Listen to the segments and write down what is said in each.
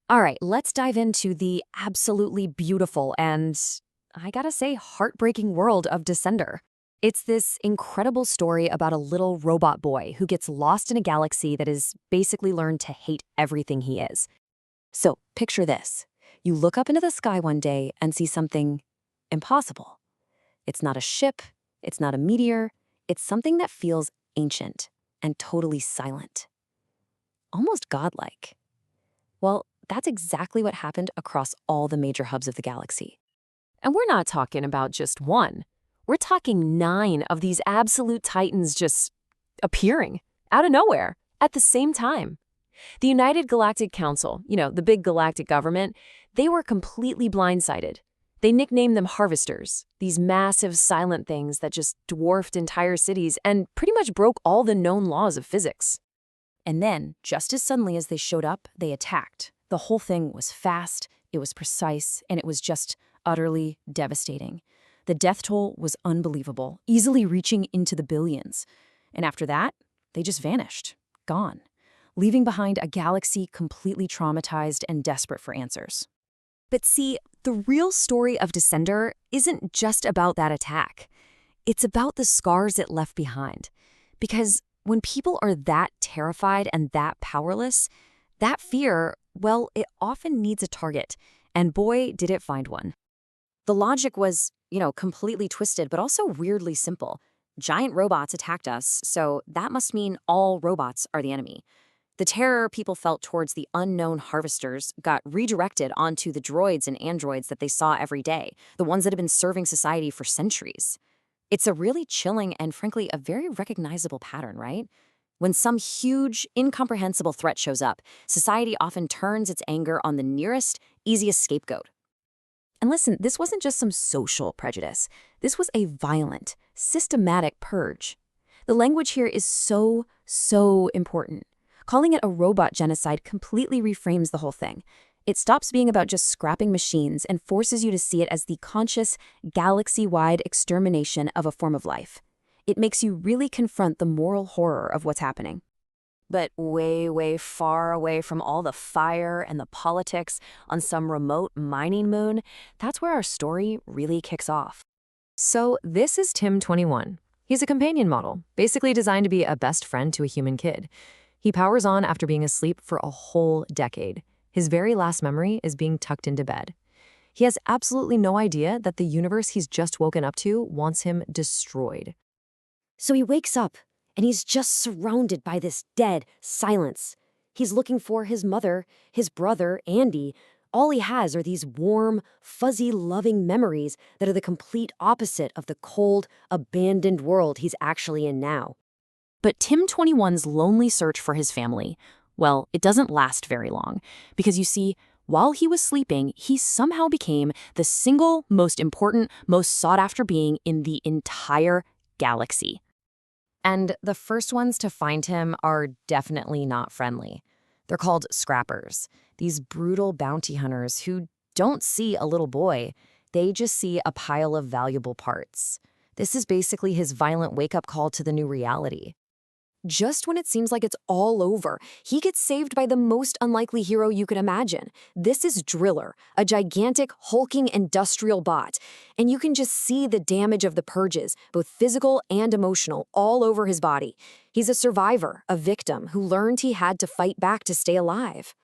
All right, let's dive into the absolutely beautiful and, I gotta say, heartbreaking world of Descender. It's this incredible story about a little robot boy who gets lost in a galaxy that has basically learned to hate everything he is. So, picture this. You look up into the sky one day and see something impossible. It's not a ship, it's not a meteor, it's something that feels ancient and totally silent, almost godlike. Well, that's exactly what happened across all the major hubs of the galaxy. And we're not talking about just one. We're talking 9 of these absolute titans just appearing out of nowhere at the same time. The United Galactic Council, the big galactic government, they were completely blindsided. They nicknamed them harvesters, these massive silent things that just dwarfed entire cities and pretty much broke all the known laws of physics. And then, just as suddenly as they showed up, they attacked. The whole thing was fast, it was precise, and it was just utterly devastating. The death toll was unbelievable, easily reaching into the billions. And after that, they just vanished, gone, leaving behind a galaxy completely traumatized and desperate for answers. But see, the real story of Descender isn't just about that attack. It's about the scars it left behind. Because when people are that terrified and that powerless, that fear, well, it often needs a target. And boy, did it find one. The logic was, completely twisted, but also weirdly simple. Giant robots attacked us, so that must mean all robots are the enemy. The terror people felt towards the unknown harvesters got redirected onto the droids and androids that they saw every day, the ones that have been serving society for centuries. It's a really chilling and, frankly, a very recognizable pattern, right? When some huge, incomprehensible threat shows up, society often turns its anger on the nearest, easiest scapegoat. And listen, this wasn't just some social prejudice. This was a violent, systematic purge. The language here is so important. Calling it a robot genocide completely reframes the whole thing. It stops being about just scrapping machines and forces you to see it as the conscious, galaxy-wide extermination of a form of life. It makes you really confront the moral horror of what's happening. But way far away from all the fire and the politics on some remote mining moon, that's where our story really kicks off. So this is Tim-21. He's a companion model, basically designed to be a best friend to a human kid. He powers on after being asleep for a whole decade. His very last memory is being tucked into bed. He has absolutely no idea that the universe he's just woken up to wants him destroyed. So he wakes up, and he's just surrounded by this dead silence. He's looking for his mother, his brother, Andy. All he has are these warm, fuzzy, loving memories that are the complete opposite of the cold, abandoned world he's actually in now. But Tim-21's lonely search for his family, well, it doesn't last very long. Because you see, while he was sleeping, he somehow became the single most important, most sought-after being in the entire galaxy. And the first ones to find him are definitely not friendly. They're called scrappers, these brutal bounty hunters who don't see a little boy. They just see a pile of valuable parts. This is basically his violent wake-up call to the new reality. Just when it seems like it's all over, he gets saved by the most unlikely hero you could imagine. This is Driller, a gigantic, hulking industrial bot. And you can just see the damage of the purges, both physical and emotional, all over his body. He's a survivor, a victim, who learned he had to fight back to stay alive.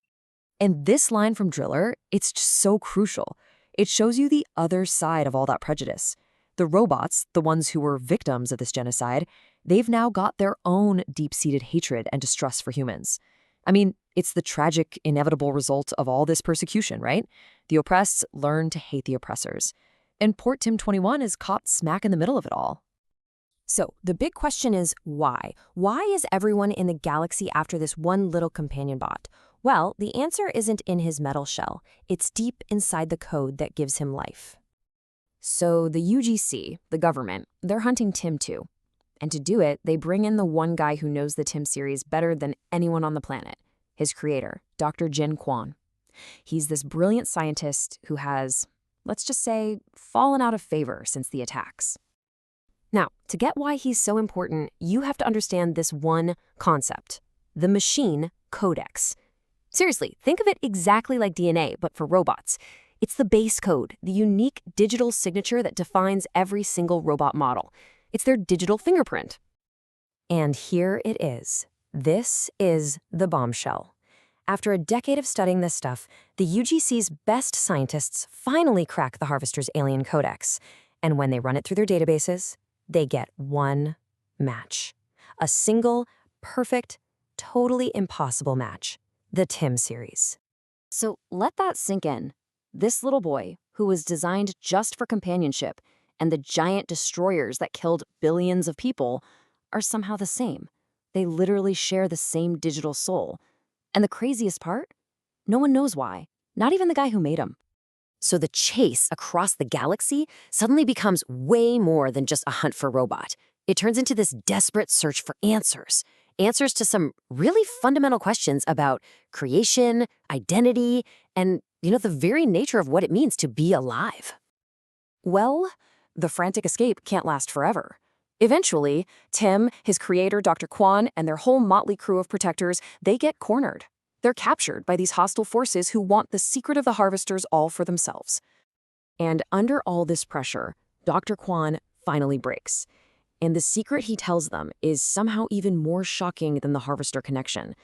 And this line from Driller, it's just so crucial. It shows you the other side of all that prejudice. The robots, the ones who were victims of this genocide, they've now got their own deep-seated hatred and distrust for humans. I mean, it's the tragic, inevitable result of all this persecution, right? The oppressed learn to hate the oppressors. And Port Tim-21 is caught smack in the middle of it all. So, the big question is why? Why is everyone in the galaxy after this one little companion bot? Well, the answer isn't in his metal shell. It's deep inside the code that gives him life. So the UGC, the government, they're hunting Tim too. And to do it, they bring in the one guy who knows the Tim series better than anyone on the planet, his creator, Dr. Jin Quan. He's this brilliant scientist who has, let's just say, fallen out of favor since the attacks. Now, to get why he's so important, you have to understand this one concept, the machine codex. Seriously, think of it exactly like DNA, but for robots. It's the base code, the unique digital signature that defines every single robot model. It's their digital fingerprint. And here it is. This is the bombshell. After a decade of studying this stuff, the UGC's best scientists finally crack the Harvester's alien codex. And when they run it through their databases, they get one match. A single, perfect, totally impossible match. The Tim series. So let that sink in. This little boy, who was designed just for companionship, and the giant destroyers that killed billions of people are somehow the same. They literally share the same digital soul. And the craziest part? No one knows why, not even the guy who made them. So the chase across the galaxy suddenly becomes way more than just a hunt for robot. It turns into this desperate search for answers. Answers to some really fundamental questions about creation, identity, and, the very nature of what it means to be alive. Well, the frantic escape can't last forever. Eventually, Tim, his creator, Dr. Kwan, and their whole motley crew of protectors, they get cornered. They're captured by these hostile forces who want the secret of the Harvesters all for themselves. And under all this pressure, Dr. Kwan finally breaks. And the secret he tells them is somehow even more shocking than the Harvester connection.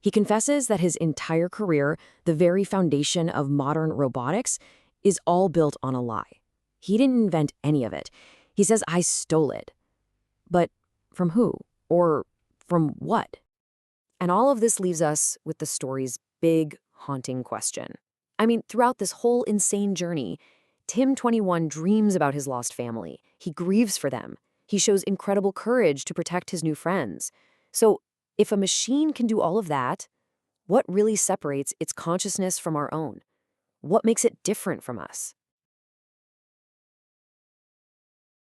He confesses that his entire career, the very foundation of modern robotics, is all built on a lie. He didn't invent any of it. He says, I stole it. But from who? Or from what? And all of this leaves us with the story's big, haunting question. I mean, throughout this whole insane journey, Tim 21 dreams about his lost family. He grieves for them. He shows incredible courage to protect his new friends. So, if a machine can do all of that, what really separates its consciousness from our own? What makes it different from us?